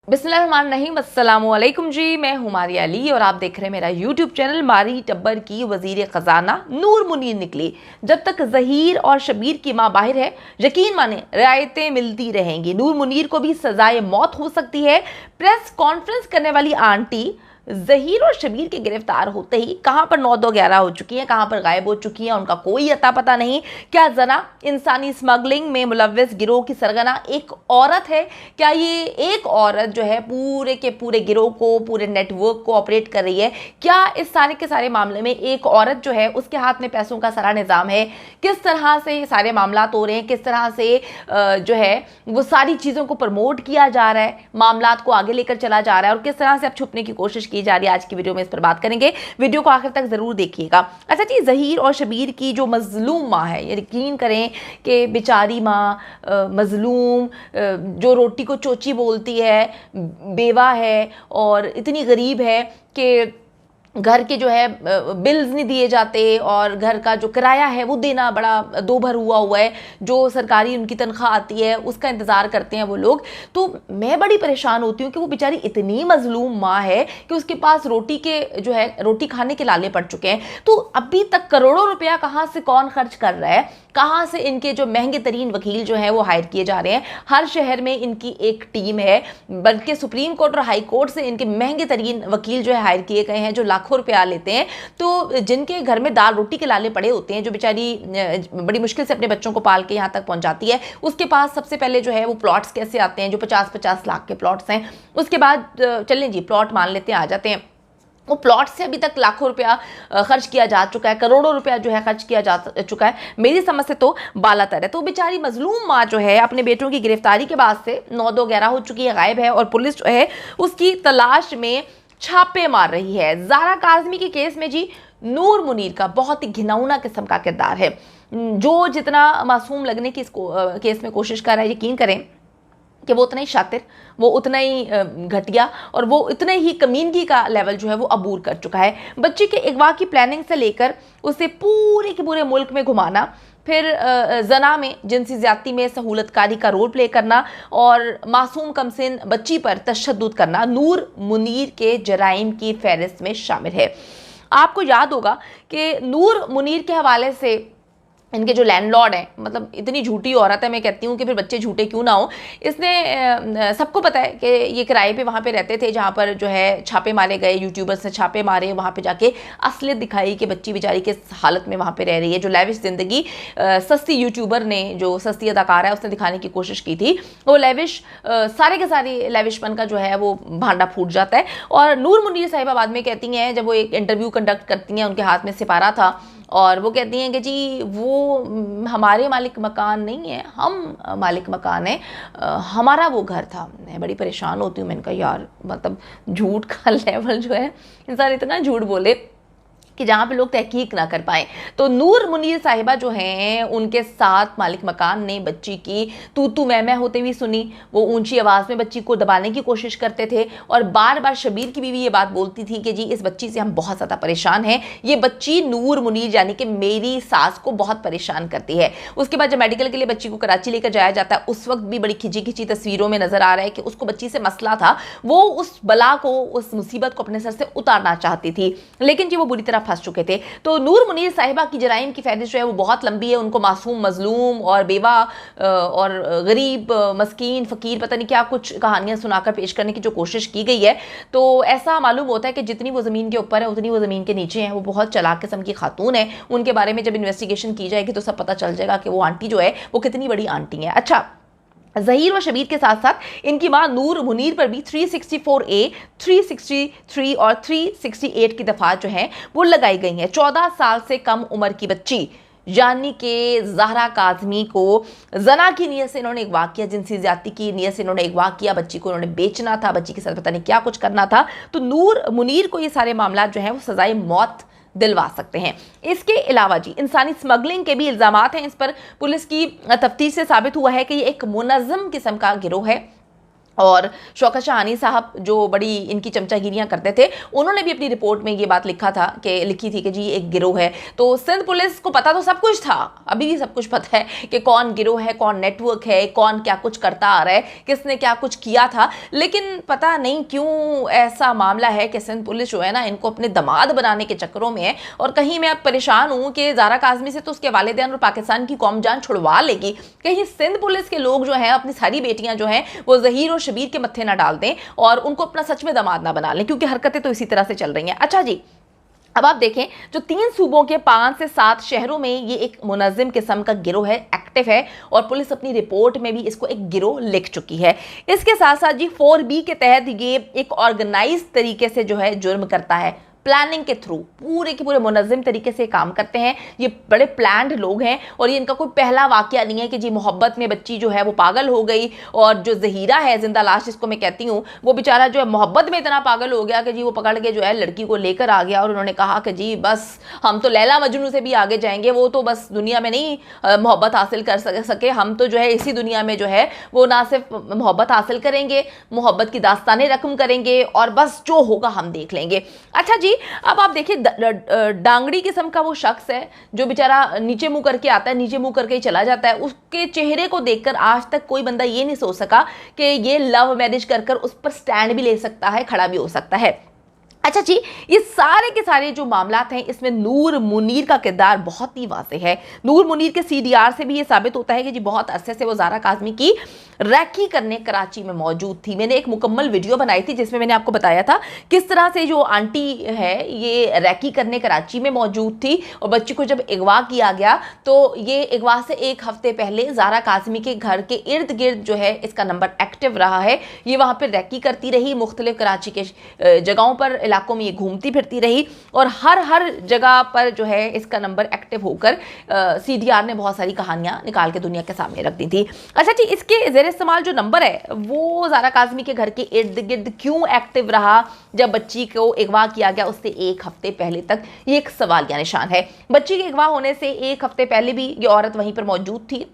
बिस्मिल्लाहिर्रहमानिर्रहीम, अस्सलामुअलैकुम जी। मैं हूं मारिया अली और आप देख रहे हैं मेरा यूट्यूब चैनल। मारी टब्बर की वजीर खजाना नूर मुनीर निकली। जब तक जहीर और शबीर की मां बाहर है, यकीन माने रियायतें मिलती रहेंगी। नूर मुनीर को भी सजाए मौत हो सकती है। प्रेस कॉन्फ्रेंस करने वाली आंटी जहीर और शबीर के गिरफ्तार होते ही कहां पर 9-2-11 हो चुकी हैं, कहां पर गायब हो चुकी हैं, उनका कोई अता पता नहीं। क्या जना इंसानी स्मगलिंग में मुलव्वस गिरोह की सरगना एक औरत है? क्या ये एक औरत जो है पूरे के पूरे गिरोह को, पूरे नेटवर्क को ऑपरेट कर रही है? क्या इस सारे के सारे मामले में एक औरत जो है उसके हाथ में पैसों का सारा निज़ाम है? किस तरह से ये सारे मामला हो रहे हैं, किस तरह से जो है वो सारी चीज़ों को प्रमोट किया जा रहा है, मामला को आगे लेकर चला जा रहा है, और किस तरह से अब छुपने की कोशिश की जा रही है। आज की वीडियो में इस पर बात करेंगे। वीडियो को आखिर तक जरूर देखिएगा। अच्छा जी, जहीर और शबीर की जो मजलूम माँ है, यकीन करें कि बेचारी माँ मजलूम, जो रोटी को चोची बोलती है, बेवा है और इतनी गरीब है कि घर के जो है बिल्स नहीं दिए जाते और घर का जो किराया है वो देना बड़ा दो भर हुआ है। जो सरकारी उनकी तनख्वाह आती है उसका इंतज़ार करते हैं वो लोग। तो मैं बड़ी परेशान होती हूँ कि वो बेचारी इतनी मजलूम माँ है कि उसके पास रोटी के जो है रोटी खाने के लाले पड़ चुके हैं। तो अभी तक करोड़ों रुपया कहाँ से कौन खर्च कर रहा है, कहाँ से इनके जो महंगे तरीन वकील जो है वो हायर किए जा रहे हैं। हर शहर में इनकी एक टीम है, बल्कि सुप्रीम कोर्ट और हाई कोर्ट से इनके महंगे तरीन वकील जो है हायर किए गए हैं, जो लाखों रुपया लेते हैं। तो जिनके घर में दाल रोटी के लाले पड़े होते हैं, जो बेचारी बड़ी मुश्किल से अपने बच्चों को पाल के यहाँ तक पहुँचाती है, उसके पास सबसे पहले जो है वो प्लॉट्स कैसे आते हैं, जो 50-50 लाख के प्लॉट्स हैं। उसके बाद चलें जी, प्लॉट मान लेते हैं, आ जाते हैं। वो प्लॉट से अभी तक लाखों रुपया खर्च किया जा चुका है, करोड़ों रुपया जो है खर्च किया जा चुका है। मेरी समझ से तो बालातर है। तो बेचारी मजलूम माँ जो है अपने बेटों की गिरफ्तारी के बाद से 9-2-11 हो चुकी है, गायब है, और पुलिस जो है उसकी तलाश में छापे मार रही है। ज़ारा काज़मी के केस में जी नूर मुनीर का बहुत ही घिनौना किस्म का किरदार है। जो जितना मासूम लगने की इस केस में कोशिश कर रहा है, यकीन करें कि वो उतना ही शातिर, वो उतना ही घटिया और वो उतने ही कमीनगी का लेवल जो है वो अबूर कर चुका है। बच्चे के अगवा की प्लानिंग से लेकर उसे पूरे के पूरे मुल्क में घुमाना, फिर जना में जिनसी ज्यादती में सहूलतकारी का रोल प्ले करना और मासूम कमसिन बच्ची पर तशद्दुद करना नूर मुनीर के जराइम की फहरिस्त में शामिल है। आपको याद होगा कि नूर मुनीर के हवाले से इनके जो लैंडलॉर्ड हैं, मतलब इतनी झूठी औरत है, मैं कहती हूँ कि फिर बच्चे झूठे क्यों ना हो। इसने सबको पता है कि ये किराए पे वहाँ पे रहते थे, जहाँ पर जो है छापे मारे गए, यूट्यूबर्स ने छापे मारे, वहाँ पे जाके असलियत दिखाई कि बच्ची बेचारी किस हालत में वहाँ पे रह रही है। जो लैविश ज़िंदगी सस्ती यूट्यूबर ने, जो सस्ती अदाकारा है, उसने दिखाने की कोशिश की थी, वो लैविश सारे के सारे लैविशपन का जो है वो भांडा फूट जाता है। और नूर मुनीर साहिबा बाद में कहती हैं, जब वो एक इंटरव्यू कंडक्ट करती हैं, उनके हाथ में सिपारा था और वो कहती हैं कि जी वो हमारे मालिक मकान नहीं है, हम मालिक मकान है, हमारा वो घर था। मैं बड़ी परेशान होती हूँ। मैंने कहा यार, मतलब झूठ का लेवल जो है, इंसान इतना झूठ बोले कि जहाँ पे लोग तहकीक ना कर पाए। तो नूर मुनीर साहिबा जो हैं, उनके साथ मालिक मकान ने बच्ची की तू मैं होते हुए सुनी। वो ऊंची आवाज़ में बच्ची को दबाने की कोशिश करते थे और बार बार शबीर की बीवी ये बात बोलती थी कि जी इस बच्ची से हम बहुत ज़्यादा परेशान हैं, ये बच्ची नूर मुनीर यानी कि मेरी सास को बहुत परेशान करती है। उसके बाद जब मेडिकल के लिए बच्ची को कराची लेकर जाया जाता है, उस वक्त भी बड़ी खिंची खिंची तस्वीरों में नजर आ रहा है कि उसको बच्ची से मसला था। वो उस बला को, उस मुसीबत को अपने सर से उतारना चाहती थी, लेकिन जी वो बुरी तरह फंस चुके थे। तो नूर मुनीर साहिबा की जराइम की फहरिस्त जो है वो बहुत लंबी है। उनको मासूम, मजलूम और बेवा और गरीब, मस्कीन, फ़कीर, पता नहीं क्या कुछ कहानियां सुनाकर पेश करने की जो कोशिश की गई है, तो ऐसा मालूम होता है कि जितनी वो ज़मीन के ऊपर है उतनी वो ज़मीन के नीचे है। वो बहुत चालाक किस्म की खातून है। उनके बारे में जब इन्वेस्टिगेशन की जाएगी तो सब पता चल जाएगा कि वो आंटी जो है वो कितनी बड़ी आंटी है। अच्छा, जहीर और शबीर के साथ साथ इनकी मां नूर मुनीर पर भी 364A, 363 और 368 की दफात जो है वो लगाई गई हैं। 14 साल से कम उम्र की बच्ची यानी कि ज़ारा काज़मी को जना की नीयत से इन्होंने अगवा किया, जिनसी ज्यादती की नीयत से इन्होंने अगवा किया। बच्ची को इन्होंने बेचना था, बच्ची के साथ पता नहीं क्या कुछ करना था। तो नूर मुनीर को ये सारे मामला जो हैं वो सजाए मौत दिलवा सकते हैं। इसके अलावा जी इंसानी स्मगलिंग के भी इल्जामात हैं इस पर। पुलिस की तफ्तीश से साबित हुआ है कि ये एक मुनज़्ज़म किस्म का गिरोह है। और शौकत शाहानी साहब जो बड़ी इनकी चमचागिरियां करते थे, उन्होंने भी अपनी रिपोर्ट में ये बात लिखी थी कि जी एक गिरोह है। तो सिंध पुलिस को पता तो सब कुछ था, अभी भी सब कुछ पता है कि कौन गिरोह है, कौन नेटवर्क है, कौन क्या कुछ करता आ रहा है, किसने क्या कुछ किया था। लेकिन पता नहीं क्यों ऐसा मामला है कि सिंध पुलिस जो है ना, इनको अपने दामाद बनाने के चक्करों में है। और कहीं मैं अब परेशान हूं कि ज़ारा काज़मी से तो उसके वालिदैन और पाकिस्तान की कौम जान छुड़वा लेगी, कहीं सिंध पुलिस के लोग जो हैं अपनी सारी बेटियां जो हैं वो ज़हीर और शबीर के मत्थे ना डाल दें और उनको अपना सच में दामाद ना बना लें, क्योंकि हरकतें तो इसी तरह से चल रही हैं। अच्छा जी, अब आप देखें, जो 3 सूबों के 5 से 7 शहरों में ये एक मुनज़्ज़म किस्म का गिरोह है, एक्टिव है, और पुलिस अपनी रिपोर्ट में भी इसको एक गिरोह लिख चुकी है। इसके साथ साथ जी 4B के तहत ये एक ऑर्गेनाइज तरीके से जो है जुर्म करता है, प्लानिंग के थ्रू पूरे के पूरे मुनज़्ज़म तरीके से काम करते हैं। ये बड़े प्लान्ड लोग हैं और ये इनका कोई पहला वाकया नहीं है कि जी मोहब्बत में बच्ची जो है वो पागल हो गई, और जो ज़हीरा है, जिंदा लाश जिसको मैं कहती हूँ, वो बेचारा जो है मोहब्बत में इतना पागल हो गया कि जी वो पकड़ के जो है लड़की को लेकर आ गया और उन्होंने कहा कि जी बस हम तो लैला मजनू से भी आगे जाएंगे, वो तो बस दुनिया में नहीं मोहब्बत हासिल कर सके, हम तो जो है इसी दुनिया में जो है वो ना सिर्फ मोहब्बत हासिल करेंगे, मोहब्बत की दास्तानें रकम करेंगे और बस जो होगा हम देख लेंगे। अच्छा जी, अब आप देखिए डांगड़ी किस्म का वो शख्स है जो बेचारा नीचे मुंह करके आता है, नीचे मुंह करके ही चला जाता है। उसके चेहरे को देखकर आज तक कोई बंदा ये नहीं सोच सका कि ये लव मैरिज कर उस पर स्टैंड भी ले सकता है, खड़ा भी हो सकता है। अच्छा जी, ये सारे के सारे जो मामलात हैं, इसमें नूर मुनीर का किरदार बहुत ही वाज़ेह है। नूर मुनीर के CDR से भी ये साबित होता है कि जी बहुत अरसे से वो ज़ारा काज़मी की रैकी करने कराची में मौजूद थी। मैंने एक मुकम्मल वीडियो बनाई थी जिसमें मैंने आपको बताया था किस तरह से जो आंटी है ये रैकी करने कराची में मौजूद थी, और बच्ची को जब अगवा किया गया तो ये अगवा से 1 हफ्ते पहले ज़ारा काज़मी के घर के इर्द गिर्द जो है इसका नंबर एक्टिव रहा है। ये वहाँ पर रैकी करती रही, मुख्तलिफ कराची के जगहों पर, इलाकों में ये घूमती फिरती रही, और हर जगह पर जो है इसका नंबर एक्टिव होकर CDR ने बहुत सारी कहानियां निकाल के दुनिया के सामने रख दी थी। अच्छा जी, इसके ज़ेर इस्तेमाल जो नंबर है वो ज़ारा काज़मी के घर के इर्द गिर्द क्यों एक्टिव रहा जब बच्ची को अगवा किया गया उससे 1 हफ्ते पहले तक, ये एक सवालिया निशान है। बच्ची के अगवा होने से 1 हफ्ते पहले भी ये औरत वहीं पर मौजूद थी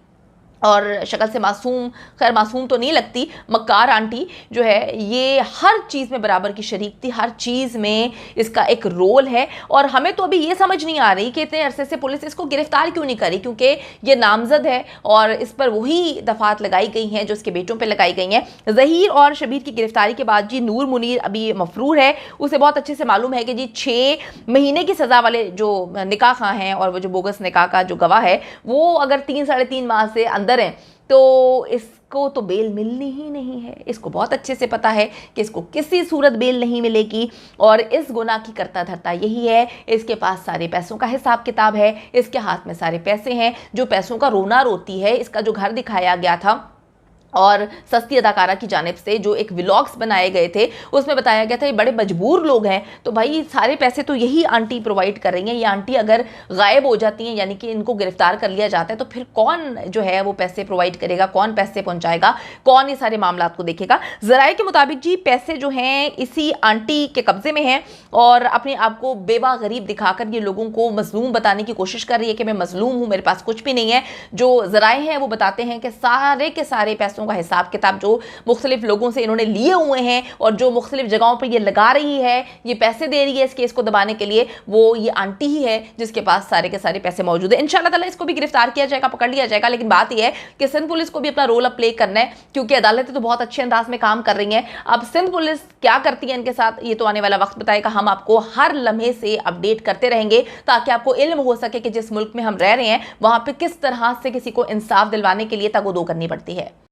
और शक्ल से मासूम, खैर मासूम तो नहीं लगती, मक्कार आंटी जो है ये हर चीज़ में बराबर की शरीक थी, हर चीज़ में इसका एक रोल है। और हमें तो अभी ये समझ नहीं आ रही कि इतने अरसे से पुलिस इसको गिरफ्तार क्यों नहीं करी, क्योंकि ये नामजद है और इस पर वही दफात लगाई गई हैं जो इसके बेटों पर लगाई गई हैं। ज़हीर और शबीर की गिरफ्तारी के बाद जी नूर मुनीर अभी मफरूर है, उसे बहुत अच्छे से मालूम है कि जी 6 महीने की सज़ा वाले जो निकाह खां हैं और वो जो बोगस निकाह का जो गवाह है वो अगर 3 साढ़े 3 माह से अंदर हैं तो इसको तो बेल मिलनी ही नहीं है। इसको बहुत अच्छे से पता है कि इसको किसी सूरत बेल नहीं मिलेगी, और इस गुनाह की करता धरता यही है, इसके पास सारे पैसों का हिसाब किताब है, इसके हाथ में सारे पैसे हैं, जो पैसों का रोना रोती है। इसका जो घर दिखाया गया था और सस्ती अदाकारा की जानिब से जो एक व्लॉग्स बनाए गए थे उसमें बताया गया था ये बड़े मजबूर लोग हैं, तो भाई सारे पैसे तो यही आंटी प्रोवाइड कर रही हैं। ये आंटी अगर गायब हो जाती हैं, यानी कि इनको गिरफ्तार कर लिया जाता है, तो फिर कौन जो है वो पैसे प्रोवाइड करेगा, कौन पैसे पहुंचाएगा, कौन ये सारे मामला को देखेगा। ज़राए के मुताबिक जी पैसे जो हैं इसी आंटी के कब्जे में हैं, और अपने आप को बेवा गरीब दिखाकर ये लोगों को मजलूम बताने की कोशिश कर रही है कि मैं मजलूम हूँ, मेरे पास कुछ भी नहीं है। जो ज़राए हैं वो बताते हैं कि सारे के सारे पैसों का हिसाब किताब जो मुख्तलिफ लोगों से इन्होंने लिए हुए हैं और जो मुख्तलिफ जगहों पर ये लगा रही है, ये पैसे दे रही है इस केस को दबाने के लिए, वो ये आंटी ही है जिसके पास सारे के सारे पैसे मौजूद है। इंशाल्लाह ताला इसको भी गिरफ्तार किया जाएगा, पकड़ लिया जाएगा। लेकिन बात यह है कि सिंध पुलिस को भी अपना रोल अब प्ले करना है, क्योंकि अदालतें तो बहुत अच्छे अंदाज में काम कर रही हैं। अब सिंध पुलिस क्या करती है इनके साथ, ये तो आने वाला वक्त बताएगा। हम आपको हर लम्हे से अपडेट करते रहेंगे ताकि आपको इल्म हो सके कि जिस मुल्क में हम रह रहे हैं वहां पर किस तरह से किसी को इंसाफ दिलवाने के लिए तगोदो करनी पड़ती है।